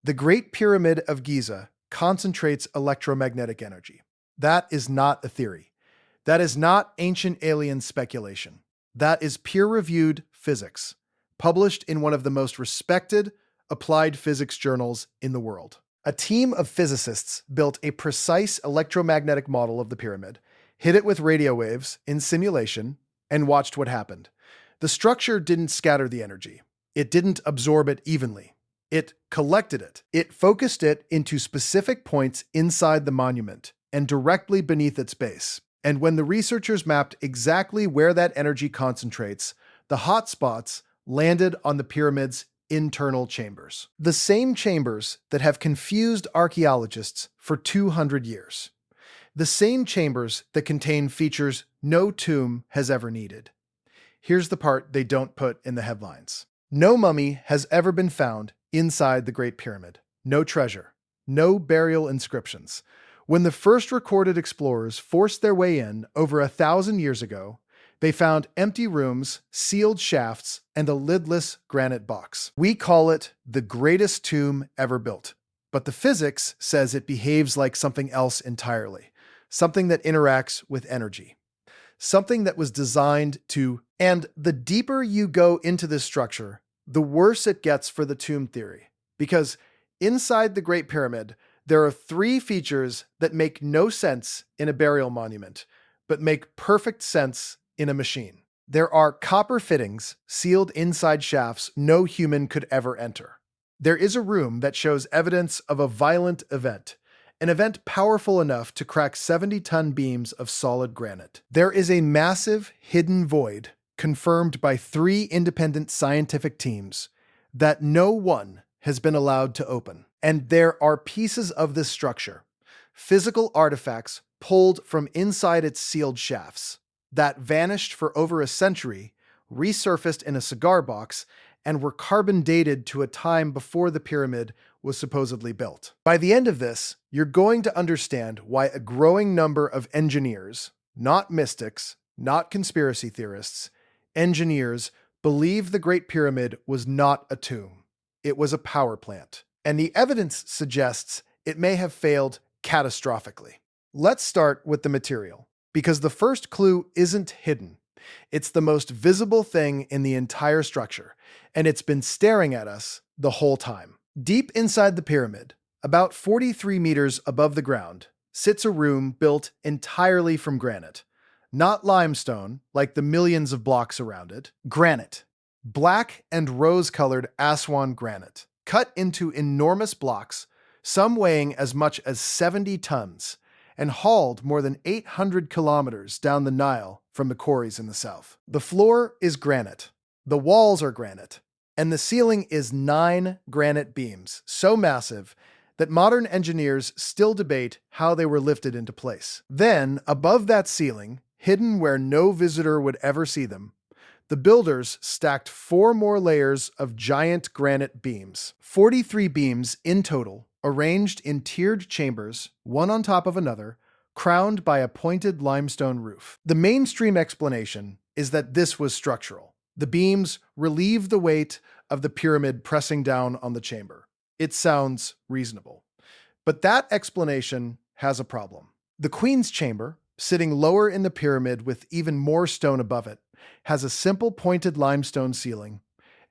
The Great Pyramid of Giza concentrates electromagnetic energy. That is not a theory. That is not ancient alien speculation. That is peer-reviewed physics, published in one of the most respected applied physics journals in the world. A team of physicists built a precise electromagnetic model of the pyramid, hit it with radio waves in simulation, and watched what happened. The structure didn't scatter the energy. It didn't absorb it evenly. It collected it. It focused it into specific points inside the monument and directly beneath its base. And when the researchers mapped exactly where that energy concentrates, the hot spots landed on the pyramid's internal chambers. The same chambers that have confused archaeologists for 200 years. The same chambers that contain features no tomb has ever needed. Here's the part they don't put in the headlines. No mummy has ever been found inside the Great Pyramid. No treasure. No burial inscriptions. When the first recorded explorers forced their way in over 1,000 years ago, they found empty rooms, sealed shafts, and a lidless granite box. We call it the greatest tomb ever built. But the physics says it behaves like something else entirely. Something that interacts with energy. Something that was designed to... And the deeper you go into this structure, the worse it gets for the tomb theory. Because inside the Great Pyramid, there are 3 features that make no sense in a burial monument, but make perfect sense in a machine. There are copper fittings sealed inside shafts no human could ever enter. There is a room that shows evidence of a violent event, an event powerful enough to crack 70-ton beams of solid granite. There is a massive hidden void confirmed by 3 independent scientific teams that no one has been allowed to open. And there are pieces of this structure, physical artifacts pulled from inside its sealed shafts, that vanished for over a century, resurfaced in a cigar box, and were carbon dated to a time before the pyramid was supposedly built. By the end of this, you're going to understand why a growing number of engineers, not mystics, not conspiracy theorists, engineers believe the Great Pyramid was not a tomb. It was a power plant. And the evidence suggests it may have failed catastrophically. Let's start with the material, because the first clue isn't hidden. It's the most visible thing in the entire structure, and it's been staring at us the whole time. Deep inside the pyramid, about 43 meters above the ground, sits a room built entirely from granite. Not limestone, like the millions of blocks around it. Granite. Black and rose-colored Aswan granite. Cut into enormous blocks, some weighing as much as 70 tons, and hauled more than 800 kilometers down the Nile from the quarries in the south. The floor is granite. The walls are granite. And the ceiling is 9 granite beams, so massive that modern engineers still debate how they were lifted into place. Then, above that ceiling, hidden where no visitor would ever see them, the builders stacked 4 more layers of giant granite beams. 43 beams in total, arranged in tiered chambers, one on top of another, crowned by a pointed limestone roof. The mainstream explanation is that this was structural. The beams relieve the weight of the pyramid pressing down on the chamber. It sounds reasonable. But that explanation has a problem. The Queen's Chamber, sitting lower in the pyramid with even more stone above it, has a simple pointed limestone ceiling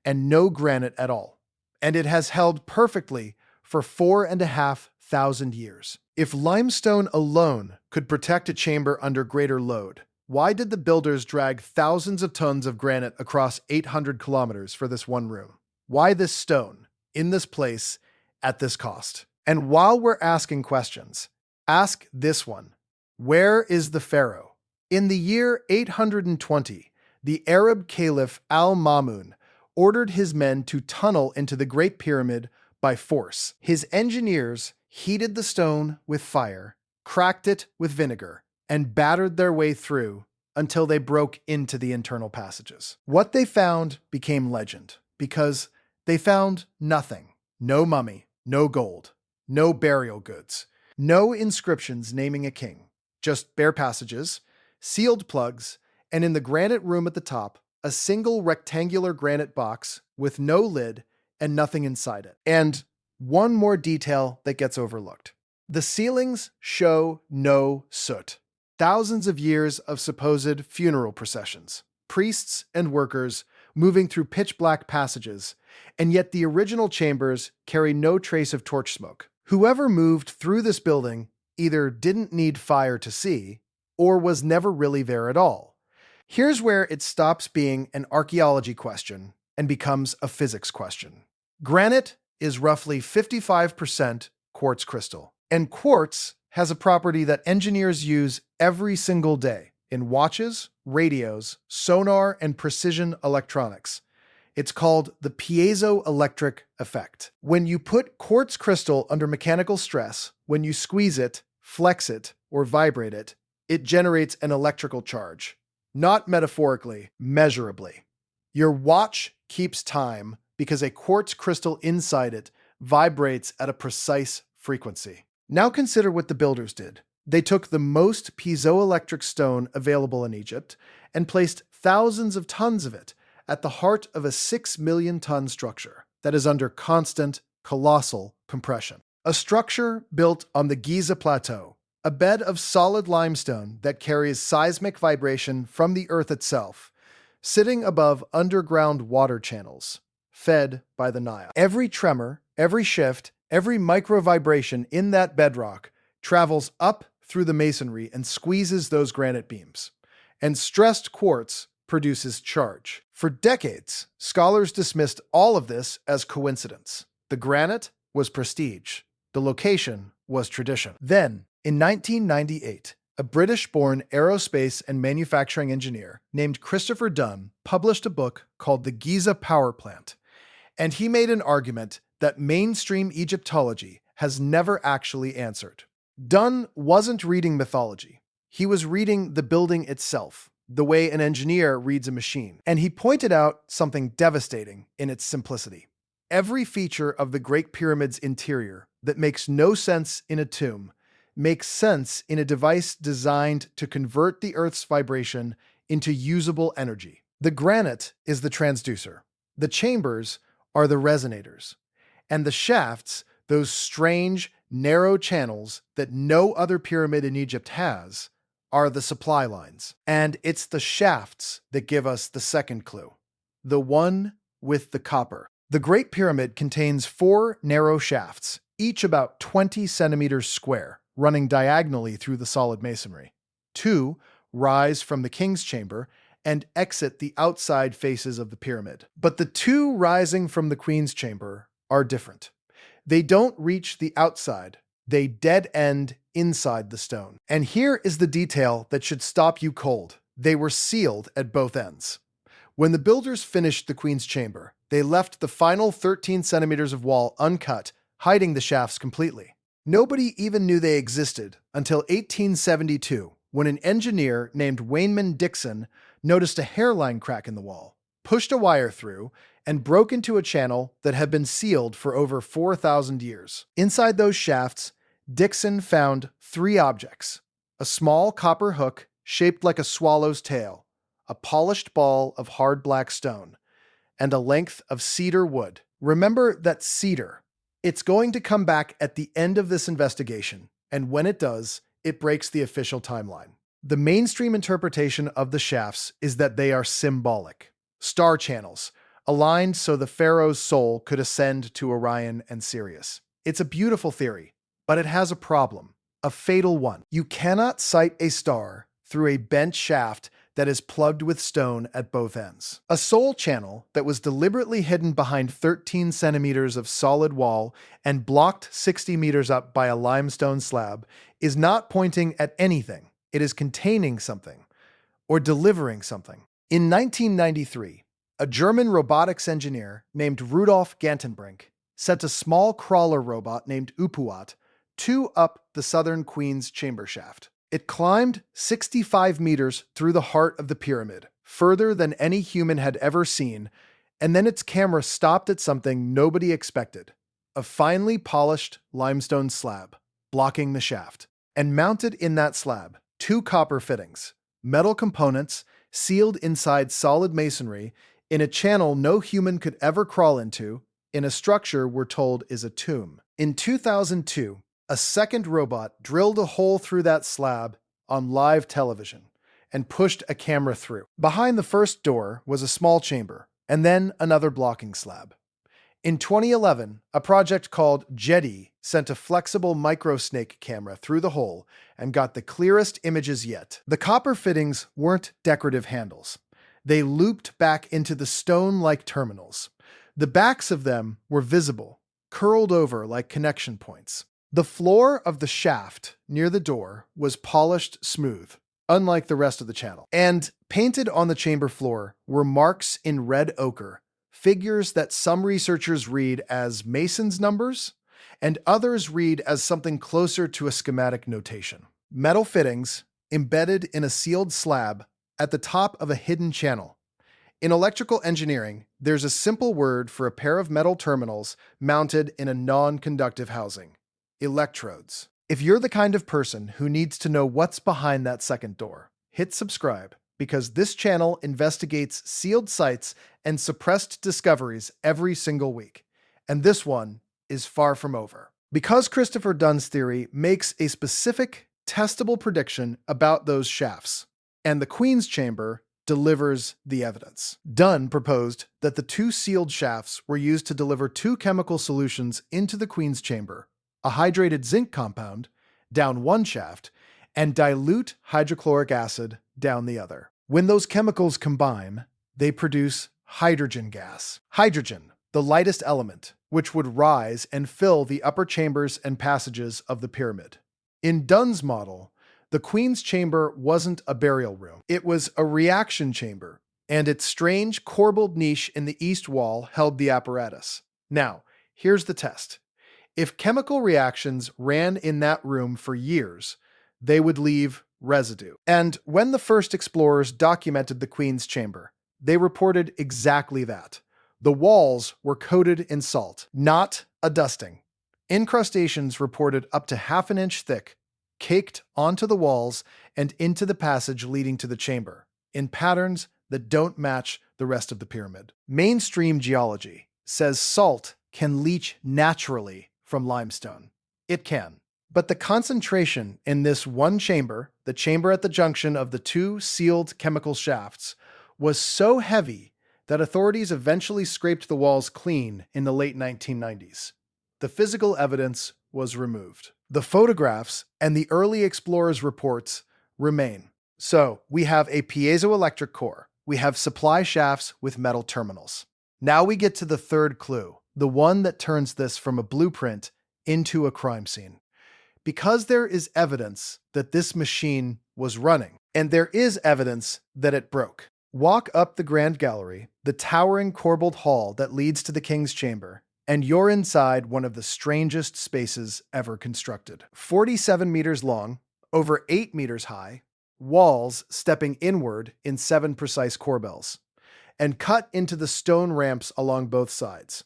and no granite at all. And it has held perfectly for 4,500 years. If limestone alone could protect a chamber under greater load, why did the builders drag thousands of tons of granite across 800 kilometers for this one room? Why this stone, in this place, at this cost? And while we're asking questions, ask this one. Where is the pharaoh? In the year 820, the Arab Caliph al-Ma'mun ordered his men to tunnel into the Great Pyramid by force. His engineers heated the stone with fire, cracked it with vinegar, and battered their way through until they broke into the internal passages. What they found became legend, because they found nothing. No mummy, no gold, no burial goods, no inscriptions naming a king. Just bare passages, sealed plugs, and in the granite room at the top, a single rectangular granite box with no lid and nothing inside it. And One more detail that gets overlooked. The ceilings show no soot. Thousands of years of supposed funeral processions, priests and workers moving through pitch-black passages, and yet the original chambers carry no trace of torch smoke. Whoever moved through this building either didn't need fire to see, or was never really there at all. Here's where it stops being an archaeology question and becomes a physics question. Granite is roughly 55% quartz crystal, and quartz has a property that engineers use every single day in watches, radios, sonar, and precision electronics. It's called the piezoelectric effect. When you put quartz crystal under mechanical stress, when you squeeze it, flex it, or vibrate it, it generates an electrical charge. Not metaphorically, measurably. Your watch keeps time because a quartz crystal inside it vibrates at a precise frequency. Now consider what the builders did. They took the most piezoelectric stone available in Egypt and placed thousands of tons of it at the heart of a 6 million ton structure that is under constant, colossal compression. A structure built on the Giza Plateau, a bed of solid limestone that carries seismic vibration from the Earth itself, sitting above underground water channels, fed by the Nile. Every tremor, every shift, every micro-vibration in that bedrock travels up through the masonry and squeezes those granite beams. And stressed quartz produces charge. For decades, scholars dismissed all of this as coincidence. The granite was prestige. The location was tradition. Then, in 1998, a British-born aerospace and manufacturing engineer named Christopher Dunn published a book called The Giza Power Plant, and he made an argument that mainstream Egyptology has never actually answered. Dunn wasn't reading mythology. He was reading the building itself, the way an engineer reads a machine. And he pointed out something devastating in its simplicity. Every feature of the Great Pyramid's interior that makes no sense in a tomb makes sense in a device designed to convert the Earth's vibration into usable energy. The granite is the transducer. The chambers are the resonators. And the shafts, those strange, narrow channels that no other pyramid in Egypt has, are the supply lines. And it's the shafts that give us the second clue, the one with the copper. The Great Pyramid contains 4 narrow shafts, each about 20 centimeters square, running diagonally through the solid masonry. 2 rise from the king's chamber and exit the outside faces of the pyramid. But the 2 rising from the queen's chamber are different. They don't reach the outside, they dead end inside the stone. And here is the detail that should stop you cold. They were sealed at both ends. When the builders finished the queen's chamber, they left the final 13 centimeters of wall uncut, hiding the shafts completely. Nobody even knew they existed until 1872, when an engineer named Wayman Dixon noticed a hairline crack in the wall, pushed a wire through, and broke into a channel that had been sealed for over 4,000 years. Inside those shafts, Dixon found 3 objects: a small copper hook shaped like a swallow's tail, a polished ball of hard black stone, and a length of cedar wood. Remember that cedar. It's going to come back at the end of this investigation, and when it does, it breaks the official timeline. The mainstream interpretation of the shafts is that they are symbolic. Star channels, aligned so the pharaoh's soul could ascend to Orion and Sirius. It's a beautiful theory, but it has a problem, a fatal one. You cannot sight a star through a bent shaft that is plugged with stone at both ends. A soul channel that was deliberately hidden behind 13 centimeters of solid wall and blocked 60 meters up by a limestone slab is not pointing at anything. It is containing something or delivering something. In 1993, a German robotics engineer named Rudolf Gantenbrink sent a small crawler robot named Upuat 2 up the southern queen's chamber shaft. It climbed 65 meters through the heart of the pyramid, further than any human had ever seen, and then its camera stopped at something nobody expected: a finely polished limestone slab, blocking the shaft. And mounted in that slab, 2 copper fittings, metal components sealed inside solid masonry in a channel no human could ever crawl into, in a structure we're told is a tomb. In 2002, a second robot drilled a hole through that slab on live television and pushed a camera through. Behind the first door was a small chamber, and then another blocking slab. In 2011, a project called Jetty sent a flexible microsnake camera through the hole and got the clearest images yet. The copper fittings weren't decorative handles. They looped back into the stone-like terminals. The backs of them were visible, curled over like connection points. The floor of the shaft near the door was polished smooth, unlike the rest of the channel. And painted on the chamber floor were marks in red ochre, figures that some researchers read as Mason's numbers, and others read as something closer to a schematic notation. Metal fittings embedded in a sealed slab at the top of a hidden channel. In electrical engineering, there's a simple word for a pair of metal terminals mounted in a non-conductive housing: electrodes. If you're the kind of person who needs to know what's behind that second door, hit subscribe, because this channel investigates sealed sites and suppressed discoveries every single week. And this one is far from over. Because Christopher Dunn's theory makes a specific, testable prediction about those shafts, and the Queen's Chamber delivers the evidence. Dunn proposed that the two sealed shafts were used to deliver two chemical solutions into the Queen's Chamber: a hydrated zinc compound down one shaft and dilute hydrochloric acid down the other. When those chemicals combine, they produce hydrogen gas. Hydrogen, the lightest element, which would rise and fill the upper chambers and passages of the pyramid. In Dunn's model, the Queen's Chamber wasn't a burial room. It was a reaction chamber, and its strange corbelled niche in the east wall held the apparatus. Now, here's the test. If chemical reactions ran in that room for years, they would leave residue. And when the first explorers documented the Queen's Chamber, they reported exactly that. The walls were coated in salt, not a dusting. Incrustations reported up to half an inch thick, caked onto the walls and into the passage leading to the chamber, in patterns that don't match the rest of the pyramid. Mainstream geology says salt can leach naturally from limestone. It can. But the concentration in this one chamber, the chamber at the junction of the two sealed chemical shafts, was so heavy that authorities eventually scraped the walls clean in the late 1990s. The physical evidence was removed. The photographs and the early explorers' reports remain. So, we have a piezoelectric core. We have supply shafts with metal terminals. Now we get to the third clue, the one that turns this from a blueprint into a crime scene. Because there is evidence that this machine was running, and there is evidence that it broke. Walk up the Grand Gallery, the towering corbelled hall that leads to the King's Chamber, and you're inside one of the strangest spaces ever constructed. 47 meters long, over 8 meters high, walls stepping inward in 7 precise corbels, and cut into the stone ramps along both sides.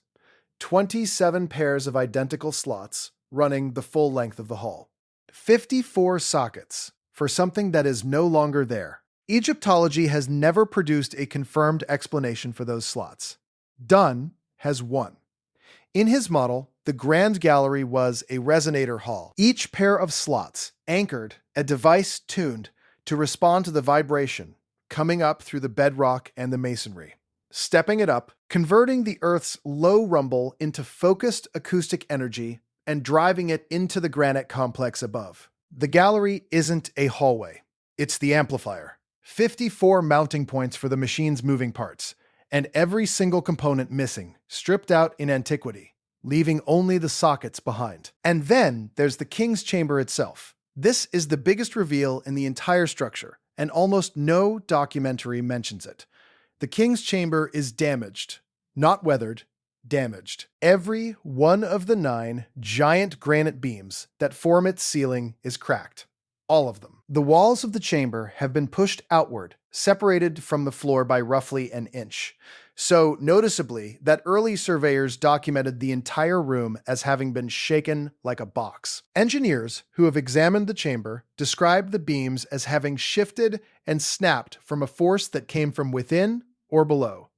27 pairs of identical slots running the full length of the hall. 54 sockets for something that is no longer there. Egyptology has never produced a confirmed explanation for those slots. Dunn has one. In his model, the Grand Gallery was a resonator hall. Each pair of slots anchored a device tuned to respond to the vibration coming up through the bedrock and the masonry, stepping it up, converting the Earth's low rumble into focused acoustic energy and driving it into the granite complex above. The gallery isn't a hallway. It's the amplifier. 54 mounting points for the machine's moving parts, and every single component missing, stripped out in antiquity, leaving only the sockets behind. And then there's the King's Chamber itself. This is the biggest reveal in the entire structure, and almost no documentary mentions it. The King's Chamber is damaged, not weathered, damaged. Every one of the 9 giant granite beams that form its ceiling is cracked. All of them. The walls of the chamber have been pushed outward, separated from the floor by roughly an inch. So noticeably that early surveyors documented the entire room as having been shaken like a box. Engineers who have examined the chamber describe the beams as having shifted and snapped from a force that came from within or below.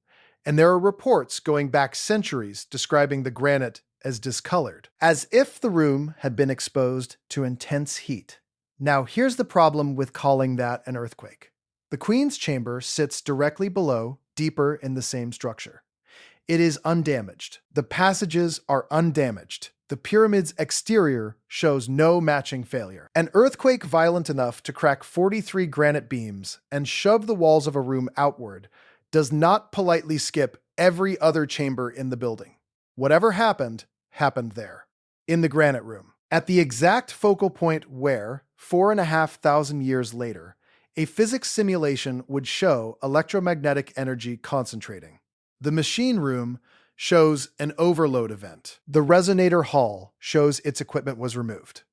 and there are reports going back centuries describing the granite as discolored, as if the room had been exposed to intense heat. Now, here's the problem with calling that an earthquake. The Queen's Chamber sits directly below, deeper in the same structure. It is undamaged. The passages are undamaged. The pyramid's exterior shows no matching failure. An earthquake violent enough to crack 43 granite beams and shove the walls of a room outward does not politely skip every other chamber in the building. Whatever happened, happened there, in the granite room, at the exact focal point where, 4,500 years later, a physics simulation would show electromagnetic energy concentrating. The machine room shows an overload event. The resonator hall shows its equipment was removed.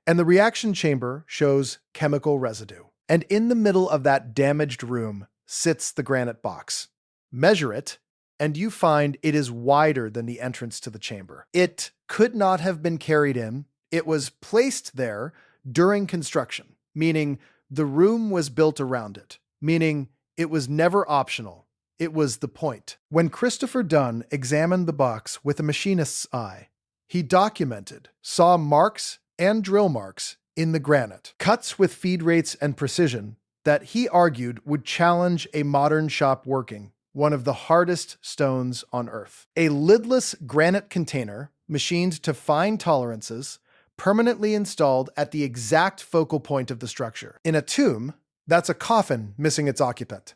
And the reaction chamber shows chemical residue. And in the middle of that damaged room sits the granite box. Measure it, and you find it is wider than the entrance to the chamber. It could not have been carried in. It was placed there during construction, meaning the room was built around it, meaning it was never optional. It was the point. When Christopher Dunn examined the box with a machinist's eye, he documented, saw marks and drill marks in the granite, cuts with feed rates and precision that he argued would challenge a modern shop working one of the hardest stones on Earth. A lidless granite container, machined to fine tolerances, permanently installed at the exact focal point of the structure. In a tomb, that's a coffin missing its occupant.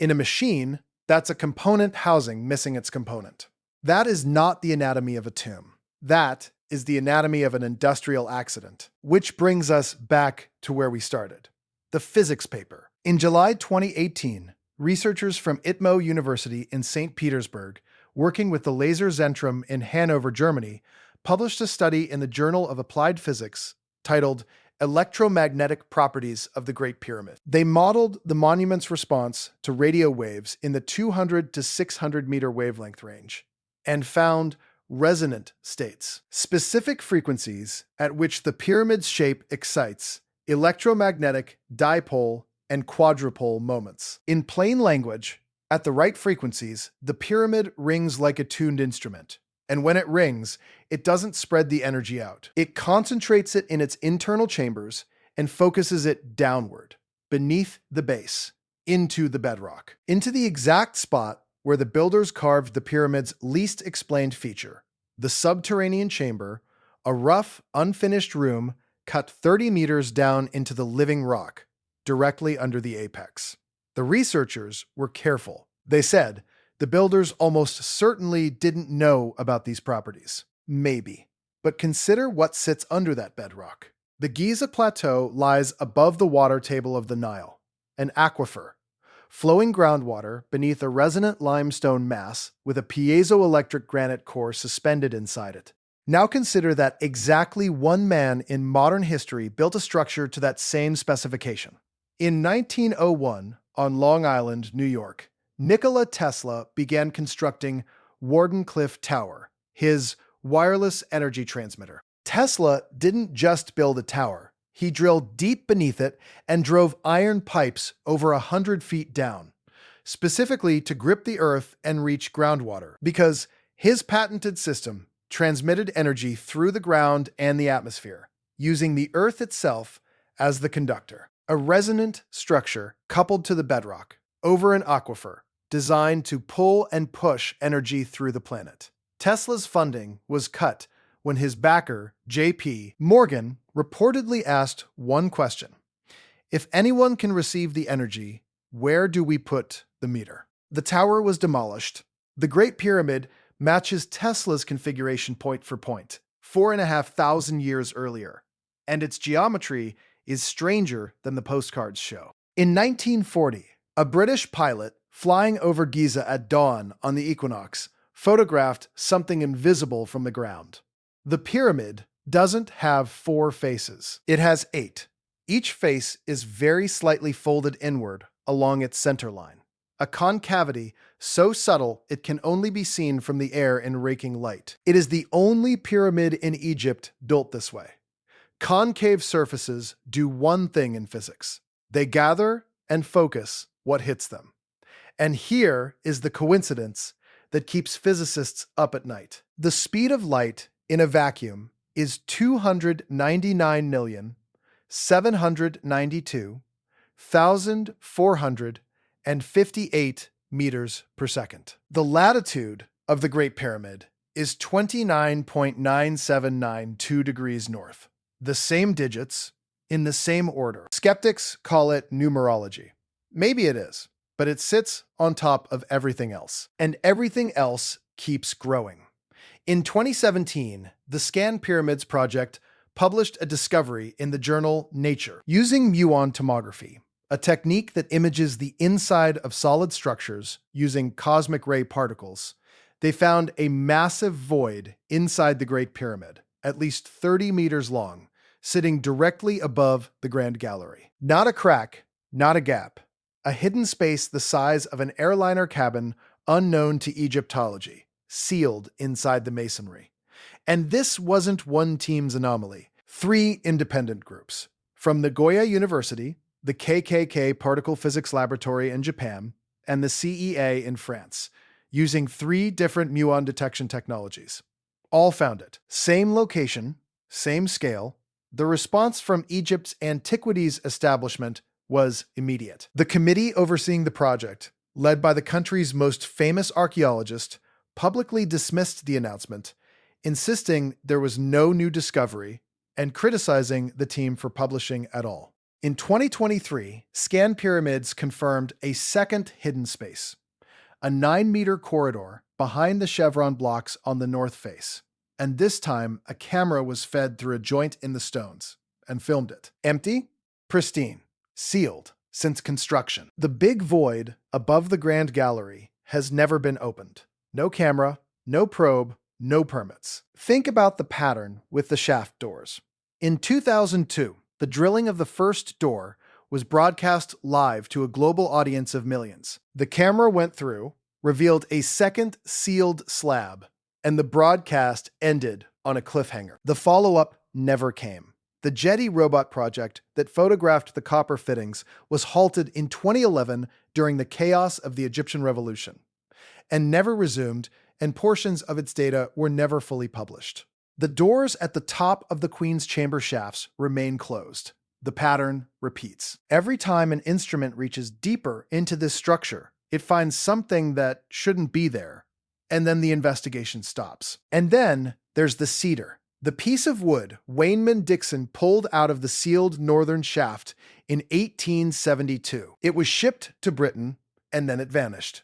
In a machine, that's a component housing missing its component. That is not the anatomy of a tomb. That is the anatomy of an industrial accident. Which brings us back to where we started. The physics paper. In July 2018, researchers from ITMO University in St. Petersburg, working with the Laser Zentrum in Hanover, Germany, published a study in the Journal of Applied Physics titled Electromagnetic Properties of the Great Pyramid. They modeled the monument's response to radio waves in the 200 to 600 meter wavelength range and found resonant states, specific frequencies at which the pyramid's shape excites electromagnetic dipole and quadrupole moments. In plain language, at the right frequencies, the pyramid rings like a tuned instrument. And when it rings, it doesn't spread the energy out. It concentrates it in its internal chambers and focuses it downward, beneath the base, into the bedrock, into the exact spot where the builders carved the pyramid's least explained feature, the subterranean chamber, a rough, unfinished room cut 30 meters down into the living rock, directly under the apex. The researchers were careful. They said, the builders almost certainly didn't know about these properties. Maybe. But consider what sits under that bedrock. The Giza Plateau lies above the water table of the Nile, an aquifer, flowing groundwater beneath a resonant limestone mass with a piezoelectric granite core suspended inside it. Now consider that exactly one man in modern history built a structure to that same specification. In 1901, on Long Island, New York, Nikola Tesla began constructing Wardenclyffe Tower, his wireless energy transmitter. Tesla didn't just build a tower. He drilled deep beneath it and drove iron pipes over 100 feet down, specifically to grip the earth and reach groundwater, because his patented system transmitted energy through the ground and the atmosphere, using the earth itself as the conductor. A resonant structure coupled to the bedrock, over an aquifer, designed to pull and push energy through the planet. Tesla's funding was cut when his backer, J.P. Morgan, reportedly asked one question. If anyone can receive the energy, where do we put the meter? The tower was demolished. The Great Pyramid matches Tesla's configuration point for point, 4,500 years earlier, and its geometry is stranger than the postcards show. In 1940, a British pilot flying over Giza at dawn on the equinox photographed something invisible from the ground. The pyramid doesn't have 4 faces. It has 8. Each face is very slightly folded inward along its center line, a concavity so subtle it can only be seen from the air in raking light. It is the only pyramid in Egypt built this way. Concave surfaces do one thing in physics. They gather and focus what hits them. And here is the coincidence that keeps physicists up at night. The speed of light in a vacuum is 299,792,458 meters per second. The latitude of the Great Pyramid is 29.9792 degrees north. The same digits in the same order. Skeptics call it numerology. Maybe it is, but it sits on top of everything else. And everything else keeps growing. In 2017, the Scan Pyramids Project published a discovery in the journal Nature. Using muon tomography, a technique that images the inside of solid structures using cosmic ray particles, they found a massive void inside the Great Pyramid, at least 30 meters long, sitting directly above the Grand Gallery. Not a crack, not a gap, a hidden space the size of an airliner cabin unknown to Egyptology, sealed inside the masonry. And this wasn't one team's anomaly. 3 independent groups, from Nagoya University, the KKK Particle Physics Laboratory in Japan, and the CEA in France, using 3 different muon detection technologies. All found it. Same location, same scale. The response from Egypt's antiquities establishment was immediate. The committee overseeing the project, led by the country's most famous archaeologist, publicly dismissed the announcement, insisting there was no new discovery and criticizing the team for publishing at all. In 2023, Scan Pyramids confirmed a second hidden space, a 9-meter corridor behind the chevron blocks on the north face. And this time, a camera was fed through a joint in the stones and filmed it. Empty, pristine, sealed since construction. The big void above the Grand Gallery has never been opened. No camera, no probe, no permits. Think about the pattern with the shaft doors. In 2002, the drilling of the first door was broadcast live to a global audience of millions. The camera went through, revealed a second sealed slab, and the broadcast ended on a cliffhanger. The follow-up never came. The Jetty robot project that photographed the copper fittings was halted in 2011 during the chaos of the Egyptian Revolution, and never resumed, and portions of its data were never fully published. The doors at the top of the Queen's chamber shafts remain closed. The pattern repeats. Every time an instrument reaches deeper into this structure, it finds something that shouldn't be there, and then the investigation stops. And then there's the cedar, the piece of wood Wayneman Dixon pulled out of the sealed northern shaft in 1872. It was shipped to Britain, and then it vanished.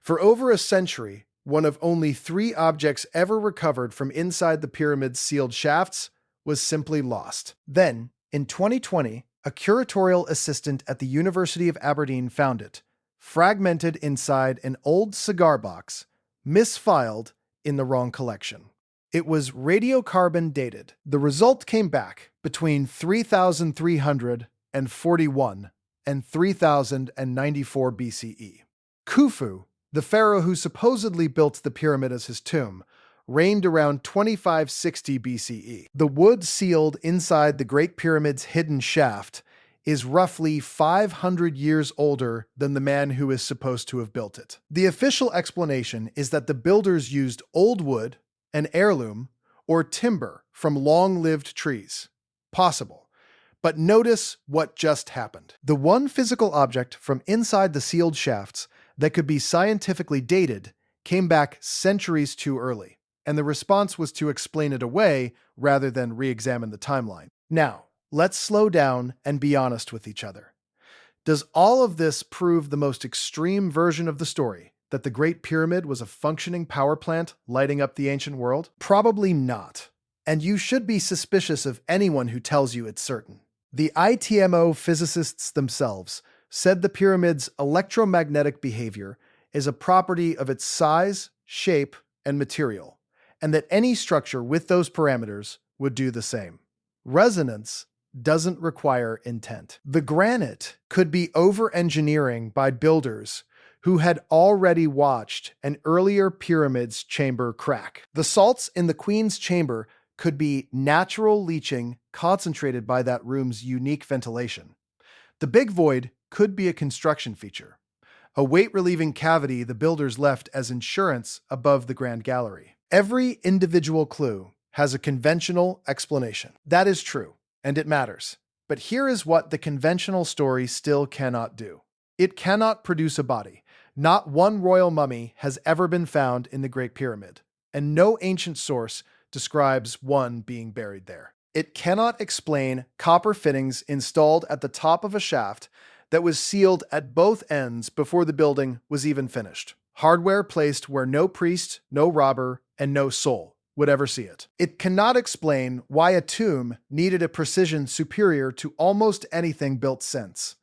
For over a century, one of only 3 objects ever recovered from inside the pyramid's sealed shafts was simply lost. Then, in 2020, a curatorial assistant at the University of Aberdeen found it, fragmented inside an old cigar box, misfiled in the wrong collection. It was radiocarbon dated. The result came back between 3,341 and 3,094 BCE. Khufu, the pharaoh who supposedly built the pyramid as his tomb, reigned around 2560 BCE. The wood sealed inside the Great Pyramid's hidden shaft is roughly 500 years older than the man who is supposed to have built it. The official explanation is that the builders used old wood, an heirloom, or timber from long-lived trees. Possible. But notice what just happened. The one physical object from inside the sealed shafts that could be scientifically dated came back centuries too early, and the response was to explain it away rather than re-examine the timeline. Now, let's slow down and be honest with each other. Does all of this prove the most extreme version of the story, that the Great Pyramid was a functioning power plant lighting up the ancient world? Probably not. And you should be suspicious of anyone who tells you it's certain. The ITMO physicists themselves said the pyramid's electromagnetic behavior is a property of its size, shape, and material, and that any structure with those parameters would do the same. Resonance doesn't require intent. The granite could be over-engineering by builders who had already watched an earlier pyramid's chamber crack. The salts in the Queen's chamber could be natural leaching concentrated by that room's unique ventilation. The big void could be a construction feature, a weight-relieving cavity the builders left as insurance above the Grand Gallery. Every individual clue has a conventional explanation. That is true, and it matters. But here is what the conventional story still cannot do. It cannot produce a body. Not one royal mummy has ever been found in the Great Pyramid, and no ancient source describes one being buried there. It cannot explain copper fittings installed at the top of a shaft that was sealed at both ends before the building was even finished. Hardware placed where no priest, no robber, and no soul would ever see it. It cannot explain why a tomb needed a precision superior to almost anything built since.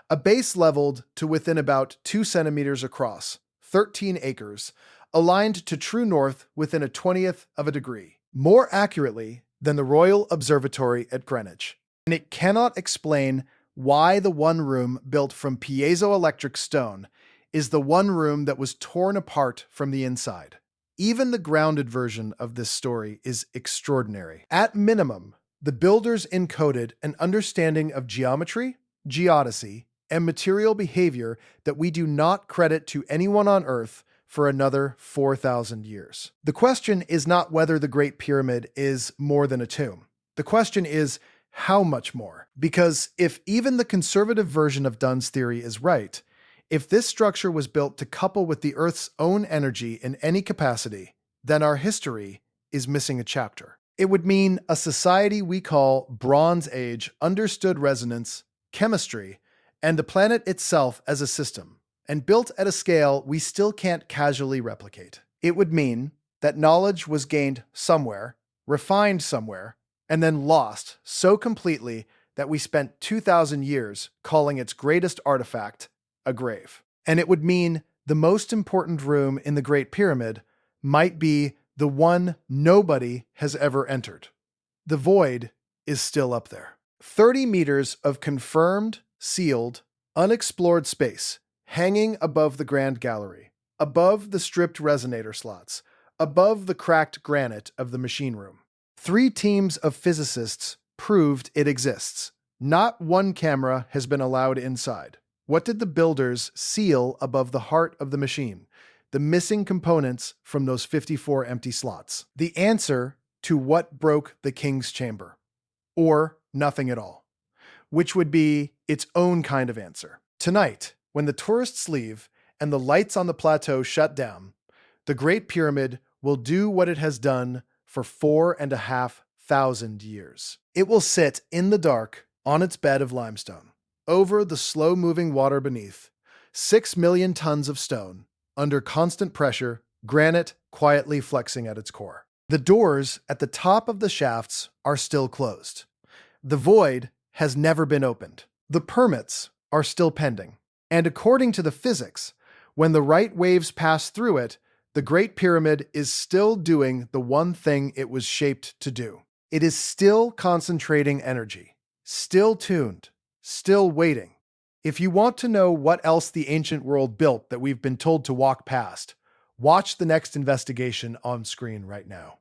A base leveled to within about 2 centimeters across, 13 acres, aligned to true north within a 20th of a degree, more accurately than the Royal Observatory at Greenwich. And it cannot explain why the one room built from piezoelectric stone is the one room that was torn apart from the inside. Even the grounded version of this story is extraordinary. At minimum, the builders encoded an understanding of geometry, geodesy, and material behavior that we do not credit to anyone on Earth for another 4,000 years. The question is not whether the Great Pyramid is more than a tomb. The question is how much more? Because if even the conservative version of Dunn's theory is right, if this structure was built to couple with the Earth's own energy in any capacity, then our history is missing a chapter. It would mean a society we call Bronze Age understood resonance, chemistry, and the planet itself as a system, and built at a scale we still can't casually replicate. It would mean that knowledge was gained somewhere, refined somewhere, and then lost so completely that we spent 2,000 years calling its greatest artifact a grave. And it would mean the most important room in the Great Pyramid might be the one nobody has ever entered. The void is still up there. 30 meters of confirmed, sealed, unexplored space hanging above the Grand Gallery, above the stripped resonator slots, above the cracked granite of the machine room. 3 teams of physicists proved it exists. Not one camera has been allowed inside. What did the builders seal above the heart of the machine? The missing components from those 54 empty slots. The answer to what broke the king's chamber. Or nothing at all. Which would be its own kind of answer. Tonight, when the tourists leave and the lights on the plateau shut down, the Great Pyramid will do what it has done for 4,500 years. It will sit in the dark on its bed of limestone, over the slow-moving water beneath, 6 million tons of stone, under constant pressure, granite quietly flexing at its core. The doors at the top of the shafts are still closed. The void has never been opened. The permits are still pending. And according to the physics, when the right waves pass through it, the Great Pyramid is still doing the one thing it was shaped to do. It is still concentrating energy, still tuned, still waiting. If you want to know what else the ancient world built that we've been told to walk past, watch the next investigation on screen right now.